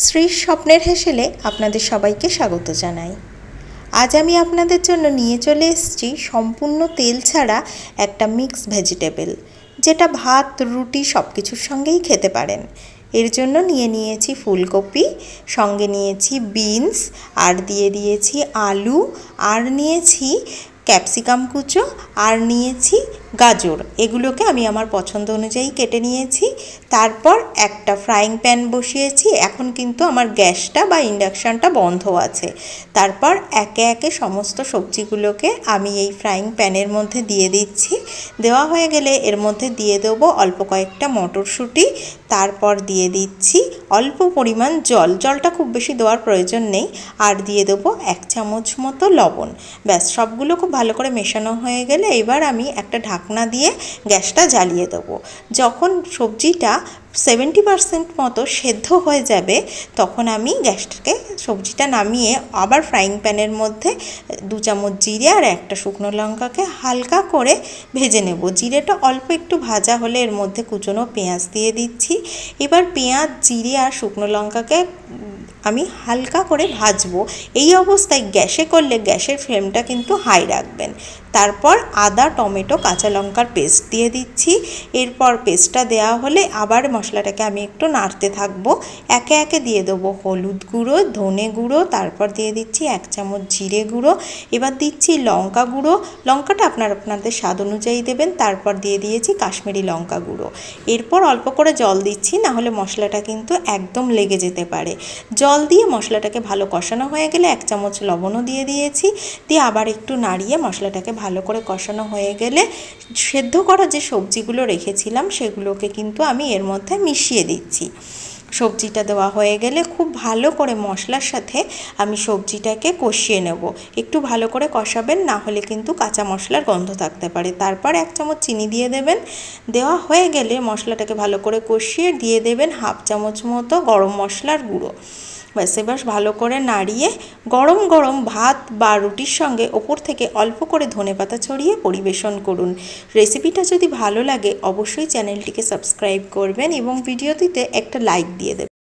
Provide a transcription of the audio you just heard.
শ্রীর স্বপ্নের হেসেলে আপনাদের সবাইকে স্বাগত জানাই। আজ আমি আপনাদের জন্য নিয়ে চলে এসেছি সম্পূর্ণ তেল ছাড়া একটা মিক্স ভেজিটেবল, যেটা ভাত, রুটি সব কিছুর সঙ্গেই খেতে পারেন। এর জন্য নিয়েছি ফুলকপি, সঙ্গে নিয়েছি বিনস, আর দিয়েছি আলু, আর নিয়েছি ক্যাপসিকাম কুচো, আর নিয়েছি গাজর। এগুলোকে আমি আমার পছন্দ অনুযায়ী কেটে নিয়েছি। তারপর একটা ফ্রাইং প্যান বসিয়েছি। এখন কিন্তু আমার গ্যাসটা বা ইন্ডাকশানটা বন্ধ আছে। তারপর একে একে সমস্ত সবজিগুলোকে আমি এই ফ্রাইং প্যানের মধ্যে দিয়ে দিচ্ছি। দেওয়া হয়ে গেলে এর মধ্যে দিয়ে দেবো অল্প কয়েকটা মটরশুঁটি। তারপর দিয়ে দিচ্ছি অল্প পরিমাণ জল, জলটা খুব বেশি দেওয়ার প্রয়োজন নেই। আর দিয়ে দেবো 1 চামচ মতো লবণ। ব্যাস, সবগুলো খুব ভালো করে মেশানো হয়ে গেলে এবার আমি একটা ঢাকনা দিয়ে গ্যাসটা জ্বালিয়ে দেবো। যখন সবজিটা 70% মতো সেদ্ধ হয়ে যাবে, তখন আমি সবজিটা নামিয়ে আবার ফ্রাইং প্যানের মধ্যে 2 চামচ জিরে আর একটা শুকনো লঙ্কাকে হালকা করে ভেজে নেব। জিরেটা অল্প একটু ভাজা হলে এর মধ্যে কুচনো পেঁয়াজ দিয়ে দিচ্ছি। এবার পেঁয়াজ, জিরে আর শুকনো লঙ্কাকে আমি হালকা করে ভাজবো। এই অবস্থায় গ্যাসে করলে গ্যাসের ফ্লেমটা কিন্তু হাই রাখবেন। তারপর আদা, টমেটো, কাঁচা লঙ্কার পেস্ট দিয়ে দিচ্ছি। এরপর পেস্টটা দেওয়া হলে আবার মশলাটাকে আমি একটু নাড়তে থাকবো। একে একে দিয়ে দেবো হলুদ গুঁড়ো, ধনে গুঁড়ো, তারপর দিয়ে দিচ্ছি 1 চামচ জিরে গুঁড়ো। এবার দিচ্ছি লঙ্কা গুঁড়ো, লঙ্কাটা আপনাদের স্বাদ অনুযায়ী দেবেন। তারপর দিয়ে দিয়েছি কাশ্মীরি লঙ্কা গুঁড়ো। এরপর অল্প করে জল দিচ্ছি, নাহলে মশলাটা কিন্তু একদম লেগে যেতে পারে। জল দিয়ে মশলাটাকে ভালো কষানো হয়ে গেলে 1 চামচ লবণও দিয়ে দিয়েছি। দিয়ে আবার একটু নাড়িয়ে মশলাটাকে ভালো করে কষানো হয়ে গেলে সেদ্ধ করা যে সবজিগুলো রেখেছিলাম সেগুলোকে কিন্তু আমি এর মধ্যে মিশিয়ে দিচ্ছি। সবজিটা দেওয়া হয়ে গেলে খুব ভালো করে মশলার সাথে আমি সবজিটাকে কষিয়ে নেব। একটু ভালো করে কষাবেন, না হলে কিন্তু কাঁচা মশলার গন্ধ থাকতে পারে। তারপর 1 চামচ চিনি দিয়ে দেবেন। দেওয়া হয়ে গেলে মশলাটাকে ভালো করে কষিয়ে দিয়ে দেবেন 1/2 চামচ মতো গরম মশলার গুঁড়ো। ব্যাস, এবার ভালো করে নাড়িয়ে গরম গরম ভাত বা রুটির সঙ্গে ওপর থেকে অল্প করে ধনেপাতা ছড়িয়ে পরিবেশন করুন। রেসিপিটা যদি ভালো লাগে অবশ্যই চ্যানেলটিকে সাবস্ক্রাইব করবেন এবং ভিডিওটিতে একটা লাইক দিয়ে দেবেন।